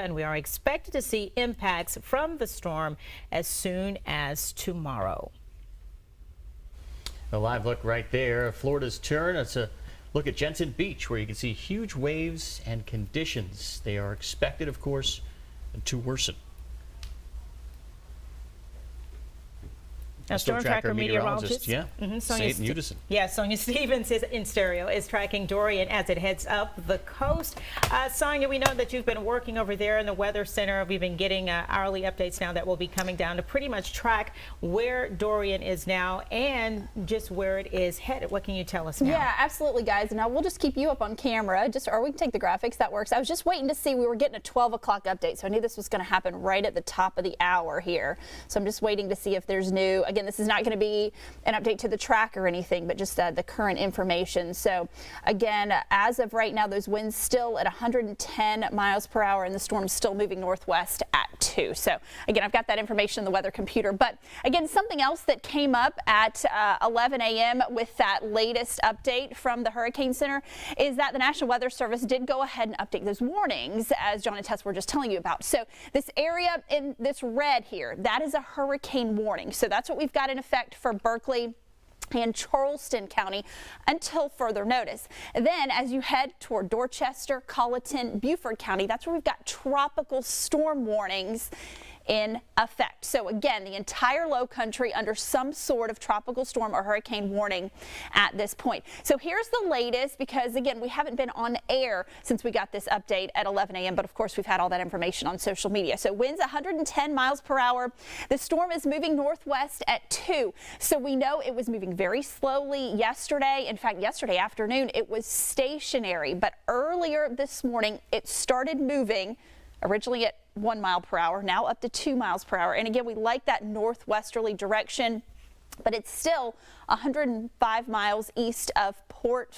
and we are expected to see impacts from the storm as soon as tomorrow. A live look right there. Florida's turn. It's a look at Jensen Beach, where you can see huge waves and conditions. They are expected, of course, to worsen. Now, Storm Tracker meteorologist, say it in unison. Yeah, Sonia Stevens is in stereo, is tracking Dorian as it heads up the coast. Sonia, we know that you've been working over there in the Weather Center. We've been getting hourly updates now that will be coming down to pretty much track where Dorian is now and just where it is headed. What can you tell us now? Yeah, absolutely, guys. Now, we'll just keep you up on camera, or we can take the graphics. That works. I was just waiting to see. We were getting a 12 o'clock update, so I knew this was going to happen right at the top of the hour here. So I'm just waiting to see if there's new. Again, this is not going to be an update to the track or anything, but just the current information. So again, as of right now, those winds still at 110 miles per hour and the storm's still moving northwest at 2. So again, I've got that information in the weather computer. But again, something else that came up at 11 a.m. with that latest update from the Hurricane Center is that the National Weather Service did go ahead and update those warnings, as John and Tess were just telling you about. So this area in this red here, that is a hurricane warning. So that's what we've got in effect for Berkeley and Charleston County until further notice. Then as you head toward Dorchester, Colleton, Beaufort County, that's where we've got tropical storm warnings in effect. So again, the entire low country under some sort of tropical storm or hurricane warning at this point. So here's the latest, because again, we haven't been on air since we got this update at 11 a.m. But of course, we've had all that information on social media. So winds 110 miles per hour. The storm is moving northwest at 2. So we know it was moving very slowly yesterday. In fact, yesterday afternoon, it was stationary. But earlier this morning, it started moving originally at 1 mile per hour, now up to 2 miles per hour. And again, we like that northwesterly direction, but it's still 105 miles east of Fort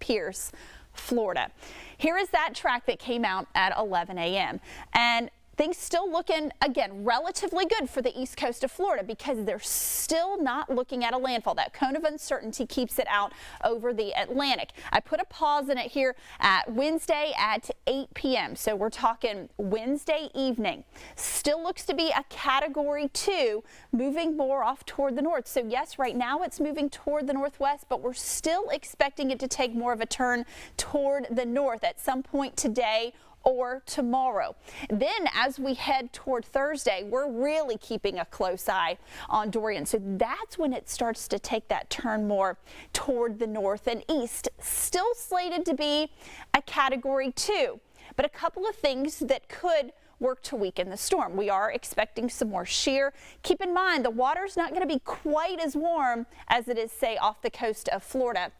Pierce, Florida. Here is that track that came out at 11 a.m. And things still looking, again, relatively good for the east coast of Florida, because they're still not looking at a landfall. That cone of uncertainty keeps it out over the Atlantic. I put a pause in it here at Wednesday at 8 p.m. So we're talking Wednesday evening. Still looks to be a Category 2, moving more off toward the north. So yes, right now it's moving toward the northwest, but we're still expecting it to take more of a turn toward the north at some point today or tomorrow. Then as we head toward Thursday, we're really keeping a close eye on Dorian. So that's when it starts to take that turn more toward the north and east. Still slated to be a Category 2, but a couple of things that could work to weaken the storm. We are expecting some more shear. Keep in mind, the water's not going to be quite as warm as it is, say, off the coast of Florida.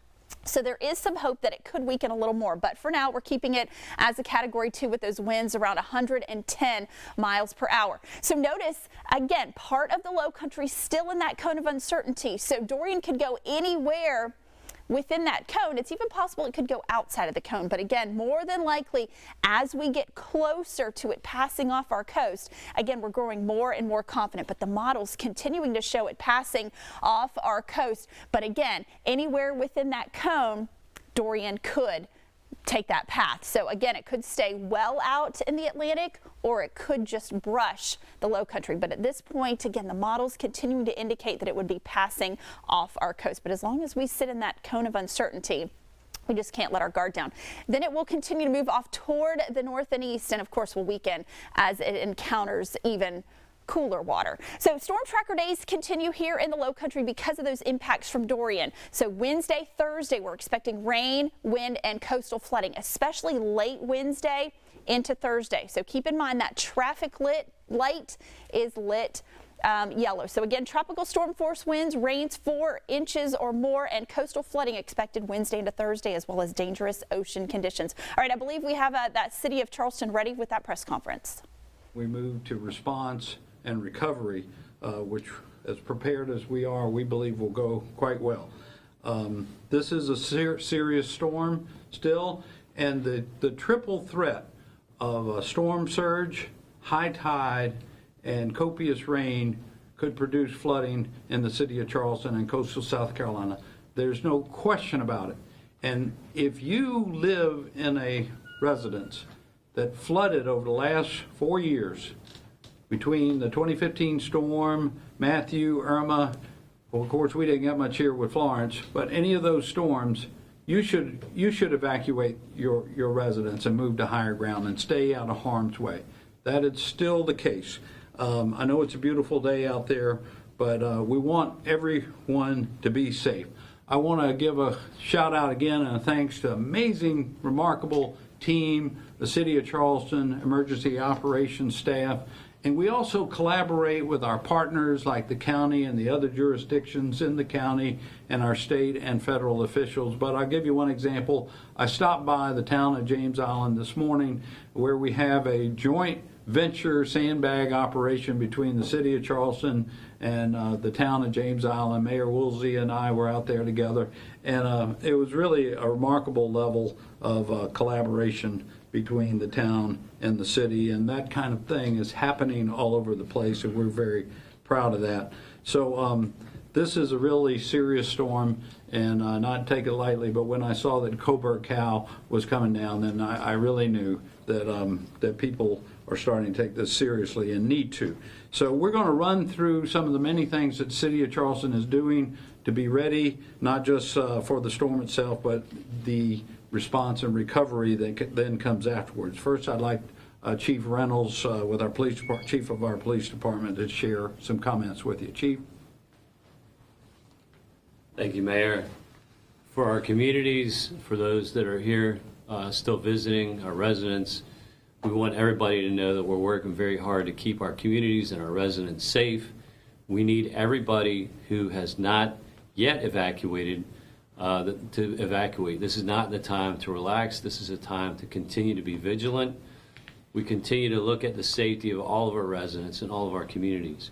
So there is some hope that it could weaken a little more, but for now we're keeping it as a Category 2 with those winds around 110 miles per hour. So notice, again, part of the low country still in that cone of uncertainty. So Dorian could go anywhere within that cone. It's even possible it could go outside of the cone. But again, more than likely, as we get closer to it passing off our coast, again, we're growing more and more confident. But the model's continuing to show it passing off our coast. But again, anywhere within that cone, Dorian could take that path. So again, it could stay well out in the Atlantic, or it could just brush the low country. But at this point, again, the model's continuing to indicate that it would be passing off our coast. But as long as we sit in that cone of uncertainty, we just can't let our guard down. Then it will continue to move off toward the north and east, and of course will weaken as it encounters even cooler water. So storm tracker days continue here in the low country because of those impacts from Dorian. So Wednesday, Thursday, we're expecting rain, wind, and coastal flooding, especially late Wednesday into Thursday. So keep in mind that traffic light is lit yellow. So again, tropical storm force winds, rains 4 inches or more, and coastal flooding expected Wednesday into Thursday, as well as dangerous ocean conditions. All right, I believe we have that City of Charleston ready with that press conference. We move to response and recovery, which, as prepared as we are, we believe will go quite well. This is a serious storm still, and the triple threat of a storm surge, high tide, and copious rain could produce flooding in the city of Charleston and coastal South Carolina. There's no question about it. And if you live in a residence that flooded over the last 4 years between the 2015 storm, Matthew, Irma. Well, of course, we didn't get much here with Florence, but any of those storms, you should evacuate your residents and move to higher ground and stay out of harm's way. That is still the case. I know it's a beautiful day out there, but we want everyone to be safe. I want to give a shout out again and a thanks to amazing, remarkable team, the City of Charleston Emergency Operations staff, and we also collaborate with our partners like the county and the other jurisdictions in the county and our state and federal officials. But I'll give you one example. I stopped by the town of James Island this morning where we have a joint venture sandbag operation between the City of Charleston and the town of James Island. Mayor Woolsey and I were out there together, and it was really a remarkable level of collaboration between the town and the city, and that kind of thing is happening all over the place, and we're very proud of that. So this is a really serious storm, and not take it lightly, but when I saw that Coburg Cow was coming down, then I really knew that, that people are starting to take this seriously and need to. So we're going to run through some of the many things that the City of Charleston is doing to be ready, not just for the storm itself, but the response and recovery that then comes afterwards. First, I'd like Chief Reynolds with our chief of our police department to share some comments with you. Chief. Thank you, Mayor. For our communities, for those that are here still visiting, our residents, we want everybody to know that we're working very hard to keep our communities and our residents safe. We need everybody who has not yet evacuated to evacuate. This is not the time to relax. This is a time to continue to be vigilant. We continue to look at the safety of all of our residents and all of our communities.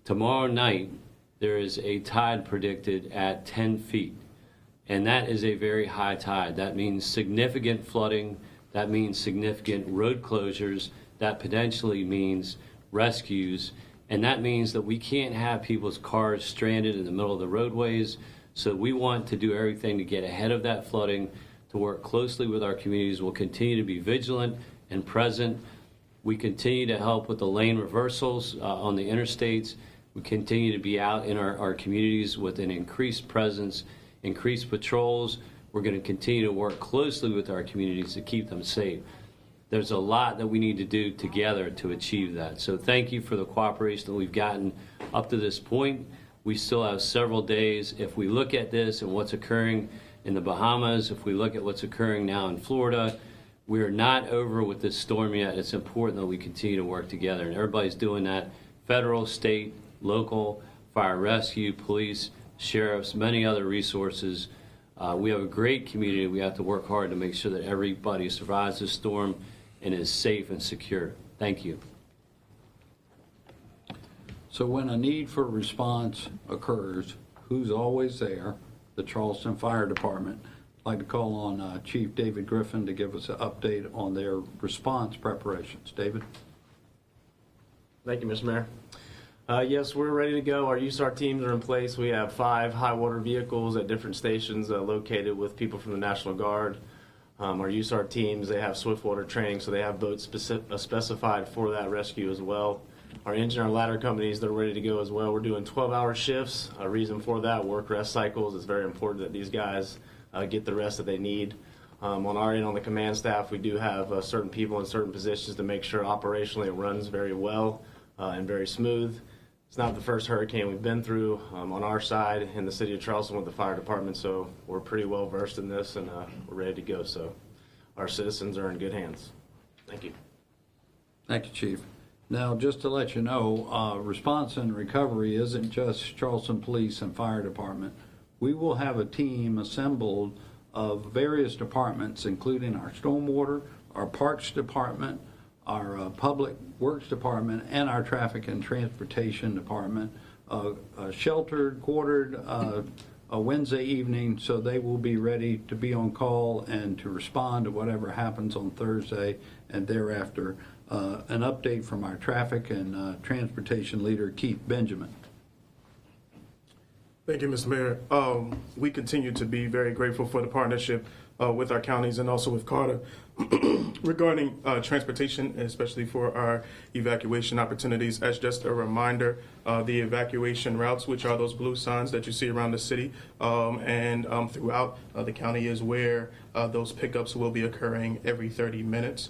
Tomorrow night, there is a tide predicted at 10 feet, and that is a very high tide. That means significant flooding. That means significant road closures. That potentially means rescues, and that means that we can't have people's cars stranded in the middle of the roadways. So we want to do everything to get ahead of that flooding, to work closely with our communities. We'll continue to be vigilant and present. We continue to help with the lane reversals on the interstates. We continue to be out in our communities with an increased presence, increased patrols. We're going to continue to work closely with our communities to keep them safe. There's a lot that we need to do together to achieve that. So thank you for the cooperation that we've gotten up to this point. We still have several days. If we look at this and what's occurring in the Bahamas, if we look at what's occurring now in Florida, we are not over with this storm yet. It's important that we continue to work together, and everybody's doing that. Federal, state, local, fire rescue, police, sheriffs, many other resources. We have a great community. We have to work hard to make sure that everybody survives this storm and is safe and secure. Thank you. So when a need for response occurs, who's always there? The Charleston Fire Department. I'd like to call on Chief David Griffin to give us an update on their response preparations. David? Thank you, Mr. Mayor. Yes, we're ready to go. Our USAR teams are in place. We have 5 high water vehicles at different stations located with people from the National Guard. Our USAR teams, they have swiftwater training, so they have boats specified for that rescue as well. Our engine, our ladder companies, they're ready to go as well. We're doing 12-hour shifts. A reason for that, work-rest cycles. It's very important that these guys get the rest that they need. On our end, on the command staff, we do have certain people in certain positions to make sure operationally it runs very well and very smooth. It's not the first hurricane we've been through on our side in the City of Charleston with the fire department, so we're pretty well versed in this, and we're ready to go. So our citizens are in good hands. Thank you. Thank you, Chief. Now, just to let you know, response and recovery isn't just Charleston Police and Fire Department. We will have a team assembled of various departments, including our stormwater, our parks department, our public works department, and our traffic and transportation department, sheltered, quartered a Wednesday evening, so they will be ready to be on call and to respond to whatever happens on Thursday and thereafter. An update from our traffic and transportation leader, Keith Benjamin. Thank you, Mr. Mayor. We continue to be very grateful for the partnership with our counties and also with Carter Regarding transportation, especially for our evacuation opportunities, as just a reminder, the evacuation routes, which are those blue signs that you see around the city and throughout the county, is where those pickups will be occurring every 30 minutes.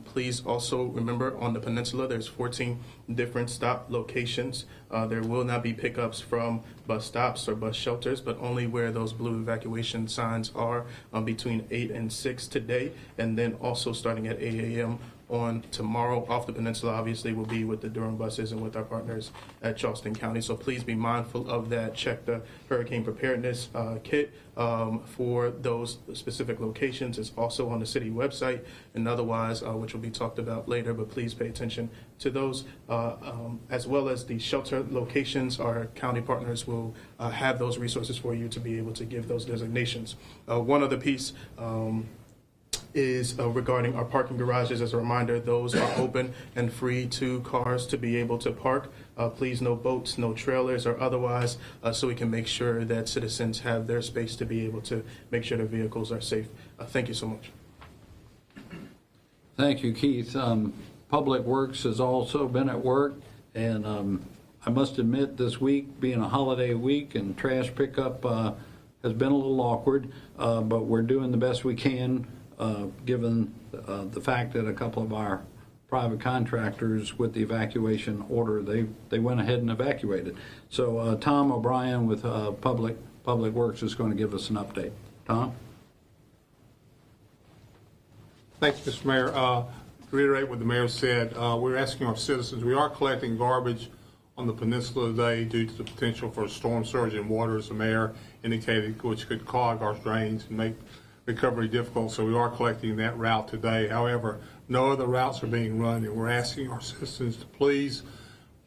Please also remember, on the peninsula, there's 14 different stop locations. There will not be pickups from bus stops or bus shelters, but only where those blue evacuation signs are between 8 and 6 today, and then also starting at 8 a.m. on tomorrow off the peninsula. Obviously, will be with the Durham buses and with our partners at Charleston County. So please be mindful of that. Check the hurricane preparedness kit for those specific locations. It's also on the city website and otherwise, which will be talked about later, but please pay attention to those. As well as the shelter locations, our county partners will have those resources for you to be able to give those designations. One other piece is regarding our parking garages. As a reminder, those are open and free to cars to be able to park. Please, no boats, no trailers or otherwise, so we can make sure that citizens have their space to be able to make sure their vehicles are safe. Thank you so much. Thank you, Keith. Public Works has also been at work, and I must admit, this week being a holiday week and trash pickup has been a little awkward, but we're doing the best we can given the fact that a couple of our private contractors with the evacuation order, they went ahead and evacuated. So Tom O'Brien with Public Works is going to give us an update. Tom? Thank you, Mr. Mayor. To reiterate what the mayor said, we're asking our citizens, we are collecting garbage on the peninsula today due to the potential for a storm surge in water, as the mayor indicated, which could clog our drains and make recovery difficult. So we are collecting that route today. However, no other routes are being run, and we're asking our citizens to please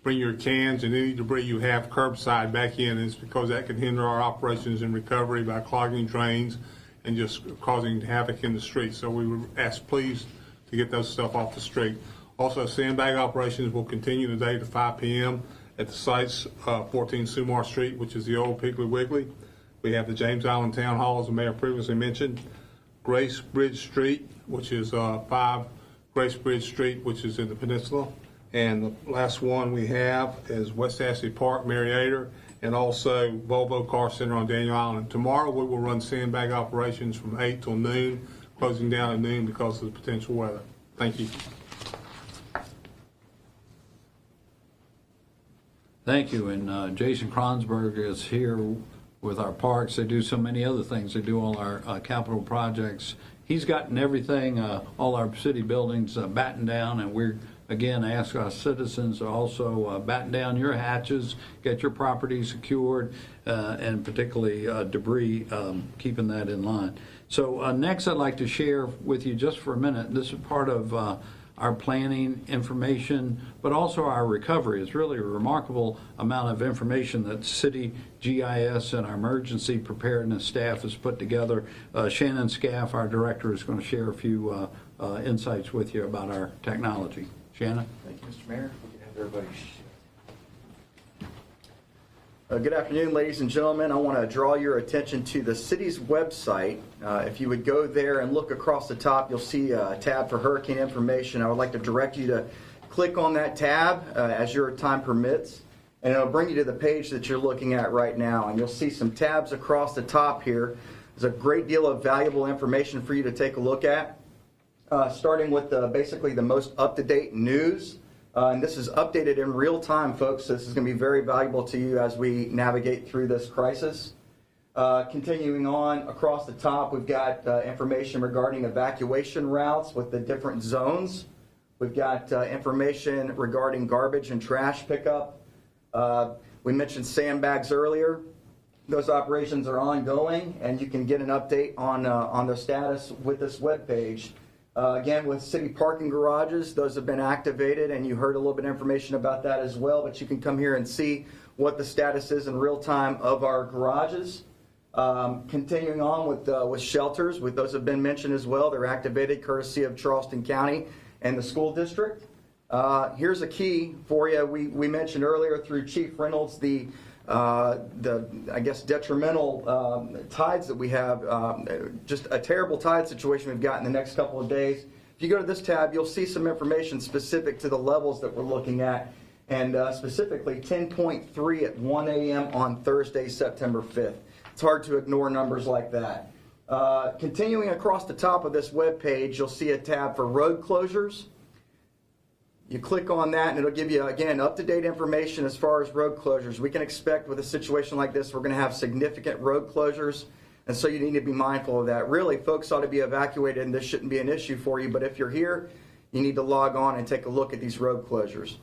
bring your cans and any debris you have curbside back in. It's because that can hinder our operations and recovery by clogging drains and just causing havoc in the street. So we would ask please to get those stuff off the street. Also, sandbag operations will continue today to 5 p.m. at the sites 14 Sumar Street, which is the old Piggly Wiggly. We have the James Island Town Hall, as the mayor previously mentioned, Grace Bridge Street, which is 5 Grace Bridge Street, which is in the peninsula. And the last one we have is West Ashley Park, Marietta, and also Volvo Car Center on Daniel Island. Tomorrow we will run sandbag operations from 8 till noon, closing down at noon because of the potential weather. Thank you. Thank you. And Jason Kronsberg is here with our parks. They do so many other things. They do all our capital projects. He's gotten everything, all our city buildings battened down, and we're, again, ask our citizens to also batten down your hatches, get your property secured, and particularly debris, keeping that in line. So next I'd like to share with you just for a minute, this is part of our planning information, but also our recovery. It's really a remarkable amount of information that city GIS and our emergency preparedness staff has put together. Shannon Scaff, our director, is going to share a few insights with you about our technology. Shannon? Thank you, Mr. Mayor. We can have everybody. Good afternoon, ladies and gentlemen. I want to draw your attention to the city's website. If you would go there and look across the top, you'll see a tab for hurricane information. I would like to direct you to click on that tab as your time permits, and it'll bring you to the page that you're looking at right now. And you'll see some tabs across the top here. There's a great deal of valuable information for you to take a look at, starting with basically the most up-to-date news. And this is updated in real time, folks. This is going to be very valuable to you as we navigate through this crisis. Continuing on across the top, we've got information regarding evacuation routes with the different zones. We've got information regarding garbage and trash pickup. We mentioned sandbags earlier. Those operations are ongoing, and you can get an update on their status with this webpage. Again, with city parking garages, those have been activated, and you heard a little bit of information about that as well, but you can come here and see what the status is in real time of our garages. Continuing on with shelters, those have been mentioned as well. They're activated courtesy of Charleston County and the school district. Here's a key for you. We mentioned earlier through Chief Reynolds the the, I guess, detrimental tides that we have, just a terrible tide situation we've got in the next couple of days. If you go to this tab, you'll see some information specific to the levels that we're looking at, and specifically 10.3 at 1 a.m. on Thursday, September 5th. It's hard to ignore numbers like that. Continuing across the top of this web page, you'll see a tab for road closures. You click on that and it'll give you, again, up-to-date information as far as road closures. We can expect with a situation like this, we're going to have significant road closures, and so you need to be mindful of that. Really, folks ought to be evacuated and this shouldn't be an issue for you, but if you're here, you need to log on and take a look at these road closures.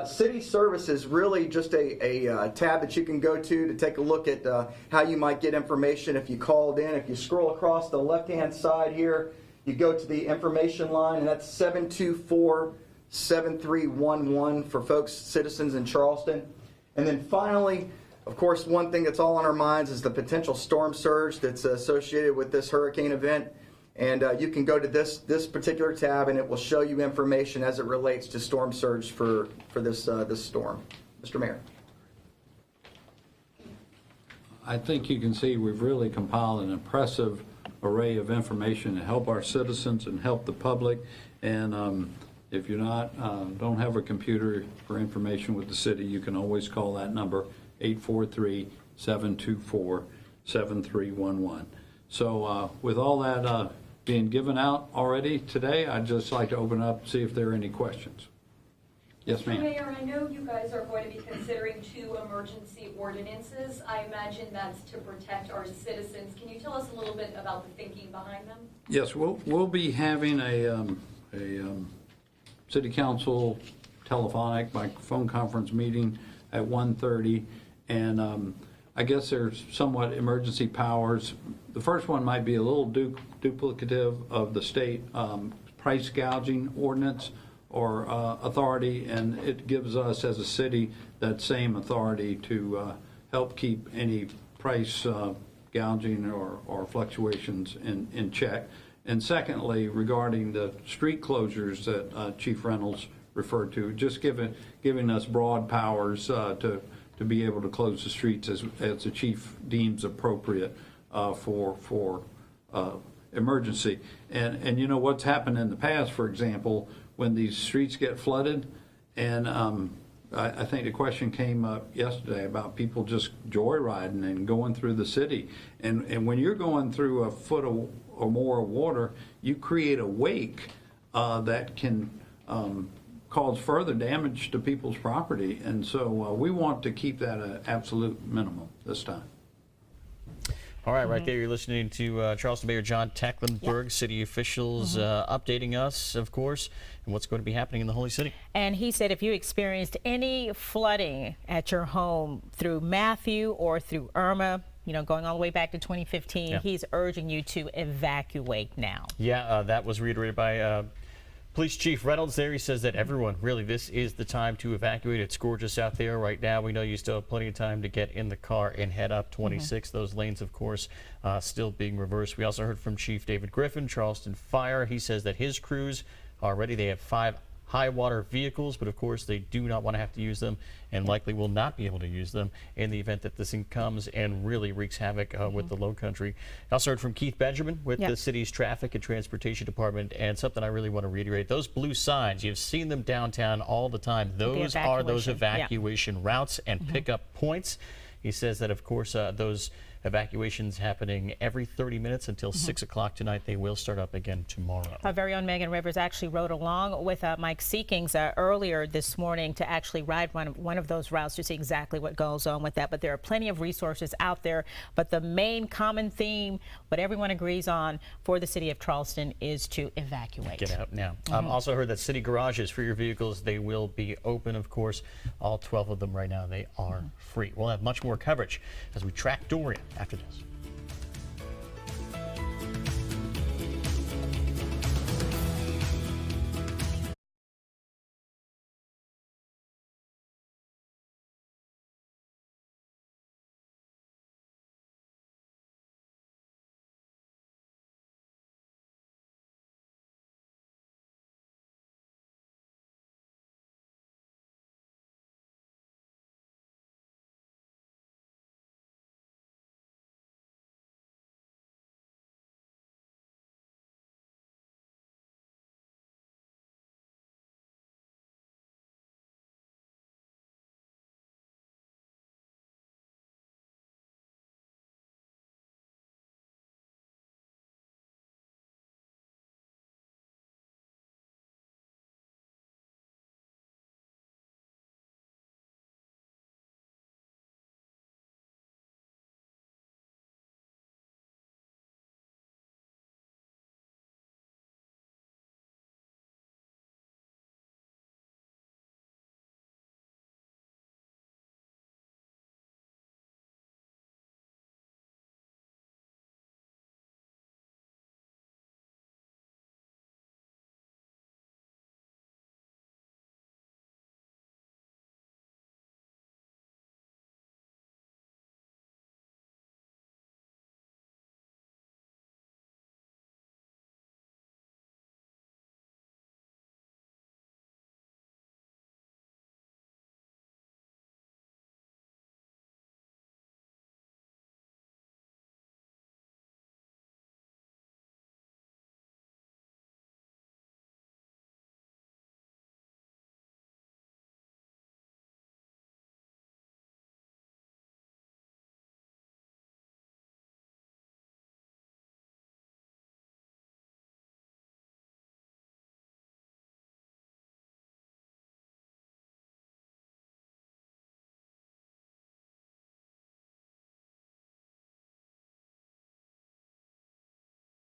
City services, really just a tab that you can go to take a look at how you might get information if you called in. If you scroll across the left-hand side here, you go to the information line, and that's 724-7311 for folks, citizens in Charleston. And then finally, of course, one thing that's all on our minds is the potential storm surge that's associated with this hurricane event. And you can go to this particular tab, and it will show you information as it relates to storm surge for this storm. Mr. Mayor. I think you can see we've really compiled an impressive array of information to help our citizens and help the public. And if you're not, don't have a computer for information with the city, you can always call that number, 843-724-7311. So with all that being given out already today, I'd just like to open up, see if there are any questions. Yes, ma'am. Mayor, I know you guys are going to be considering 2 emergency ordinances. I imagine that's to protect our citizens. Can you tell us a little bit about the thinking behind them? Yes, we'll be having a city council telephonic phone conference meeting at 1:30, and I guess there's somewhat emergency powers. The first one might be a little duplicative of the state price gouging ordinance or authority, and it gives us as a city that same authority to help keep any price gouging or fluctuations in check. And secondly, regarding the street closures that Chief Reynolds referred to, just giving us broad powers to be able to close the streets as the chief deems appropriate for emergency. And you know what's happened in the past, for example, when these streets get flooded, and I think the question came up yesterday about people just joyriding and going through the city. And when you're going through a foot or more of water, you create a wake that can cause further damage to people's property. And so we want to keep that an absolute minimum this time. All right, right there you're listening to Charleston Mayor John Tecklenburg, city officials updating us, of course, and what's going to be happening in the Holy City. And he said if you experienced any flooding at your home through Matthew or through Irma, you know, going all the way back to 2015, he's urging you to evacuate now. Yeah, that was reiterated by Police Chief Reynolds there. He says that everyone, really, this is the time to evacuate. It's gorgeous out there right now. We know you still have plenty of time to get in the car and head up 26. Those lanes, of course, still being reversed. We also heard from Chief David Griffin, Charleston Fire. He says that his crews are ready. They have 5 high water vehicles, but of course they do not want to have to use them and likely will not be able to use them in the event that this thing comes and really wreaks havoc with the low country. I also heard from Keith Benjamin with the city's traffic and transportation department, and something I really want to reiterate, those blue signs, you've seen them downtown all the time. Those are those evacuation routes and pickup points. He says that, of course, those evacuations happening every 30 minutes until 6 o'clock tonight. They will start up again tomorrow. Our very own Megan Rivers actually rode along with Mike Seekings earlier this morning to actually ride one of those routes to see exactly what goes on with that. But there are plenty of resources out there. But the main common theme, what everyone agrees on for the city of Charleston, is to evacuate. Get out now. Also heard that city garages for your vehicles, they will be open, of course. All 12 of them right now, they are free. We'll have much more coverage as we track Dorian after this.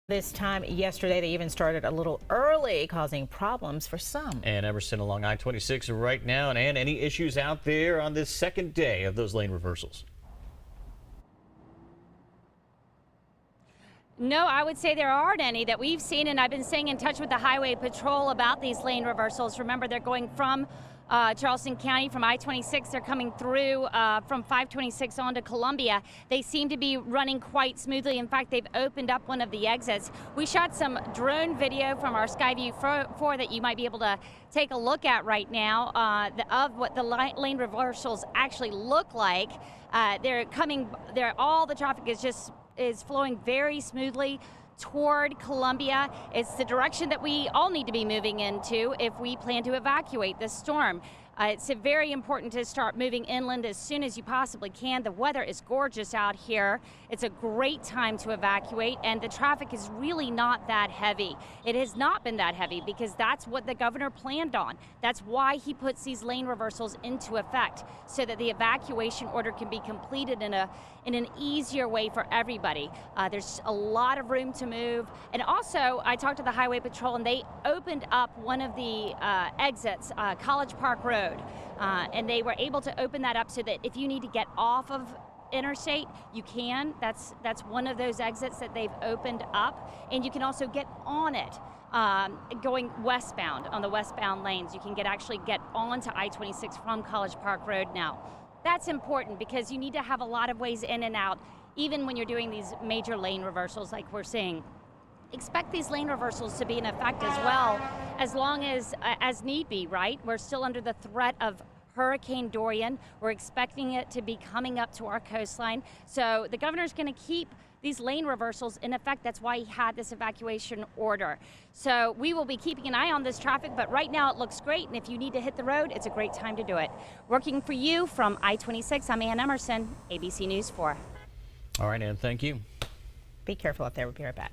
This time yesterday, they even started a little early, causing problems for some. And Emerson along I-26 right now. And any issues out there on this second day of those lane reversals? No, I would say there aren't any that we've seen, and I've been staying in touch with the Highway Patrol about these lane reversals. Remember, they're going from Charleston County from I-26. They're coming through from 526 on to Columbia. They seem to be running quite smoothly. In fact, they've opened up one of the exits. We shot some drone video from our Skyview 4 that you might be able to take a look at right now of what the lane reversals actually look like. All the traffic is flowing very smoothly toward Columbia. It's the direction that we all need to be moving into if we plan to evacuate this storm. It's very important to start moving inland as soon as you possibly can. The weather is gorgeous out here. It's a great time to evacuate, and the traffic is really not that heavy. It has not been that heavy because that's what the governor planned on. That's why he puts these lane reversals into effect, so that the evacuation order can be completed in an easier way for everybody. There's a lot of room to move. And also, I talked to the Highway Patrol, and they opened up one of the exits, College Park Road. And they were able to open that up so that if you need to get off of interstate, you can. That's one of those exits that they've opened up. And you can also get on it going westbound on the westbound lanes. You can actually get onto I-26 from College Park Road now. That's important because you need to have a lot of ways in and out, even when you're doing these major lane reversals like we're seeing. Expect these lane reversals to be in effect as well, as long as need be, right? We're still under the threat of Hurricane Dorian. We're expecting it to be coming up to our coastline. So the governor's going to keep these lane reversals in effect. That's why he had this evacuation order. So we will be keeping an eye on this traffic, but right now it looks great, and if you need to hit the road, it's a great time to do it. Working for you from I-26, I'm Ann Emerson, ABC News 4. All right, Ann, thank you. Be careful out there. We'll be right back.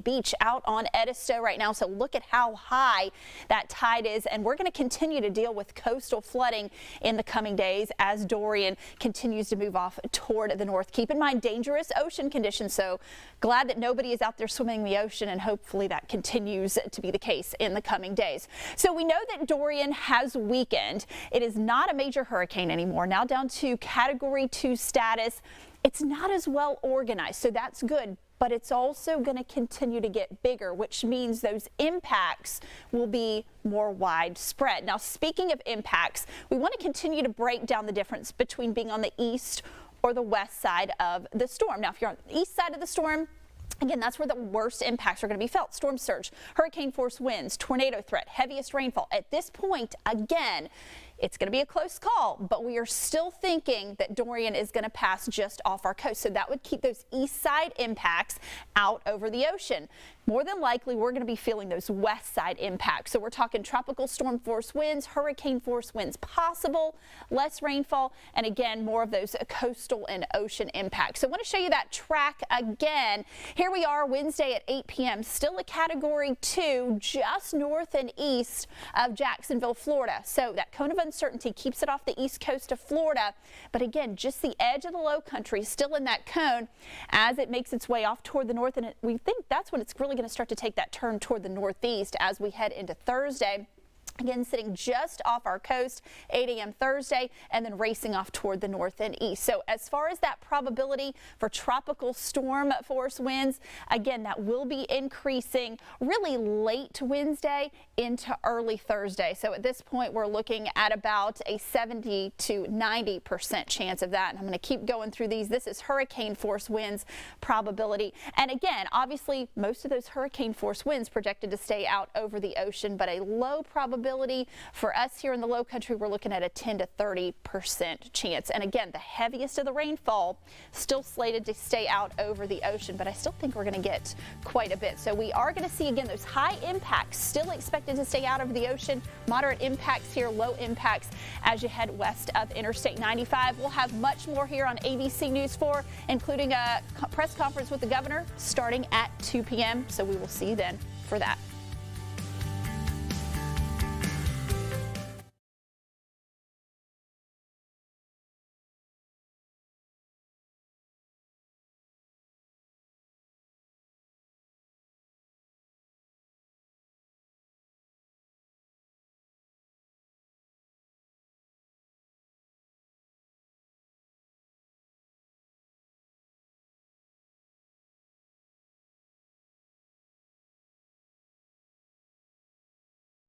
Beach out on Edisto right now, so look at how high that tide is, and we're going to continue to deal with coastal flooding in the coming days as Dorian continues to move off toward the north. Keep in mind dangerous ocean conditions, so glad that nobody is out there swimming in the ocean, and hopefully that continues to be the case in the coming days. So we know that Dorian has weakened. It is not a major hurricane anymore, now down to Category 2 status. it's not as well organized, so that's good. But it's also going to continue to get bigger, which means those impacts will be more widespread. Now, speaking of impacts, we want to continue to break down the difference between being on the east or the west side of the storm. Now, if you're on the east side of the storm, again, that's where the worst impacts are going to be felt. Storm surge, hurricane force winds, tornado threat, heaviest rainfall. At this point, again, it's going to be a close call, but we are still thinking that Dorian is going to pass just off our coast. So that would keep those east side impacts out over the ocean. More than likely, we're going to be feeling those west side impacts. So we're talking tropical storm force winds, hurricane force winds possible, less rainfall, and again, more of those coastal and ocean impacts. So I want to show you that track again. Here we are Wednesday at 8 p.m. Still a category 2 just north and east of Jacksonville, Florida. So that cone of uncertainty keeps it off the east coast of Florida. But again, just the edge of the low country still in that cone as it makes its way off toward the north. And we think that's when it's really going to start to take that turn toward the northeast as we head into Thursday. Again, sitting just off our coast, 8 a.m. Thursday, and then racing off toward the north and east. So as far as that probability for tropical storm force winds, again, that will be increasing really late Wednesday into early Thursday. So at this point, we're looking at about a 70 to 90% chance of that. And I'm going to keep going through these. This is hurricane force winds probability. And again, obviously, most of those hurricane force winds projected to stay out over the ocean, but a low probability for us here in the low country, we're looking at a 10 to 30% chance. And again, the heaviest of the rainfall still slated to stay out over the ocean, but I still think we're going to get quite a bit. So we are going to see again those high impacts still expected to stay out over the ocean, moderate impacts here, low impacts as you head west of Interstate 95. We'll have much more here on ABC News 4, including a press conference with the governor starting at 2 p.m. So we will see you then for that.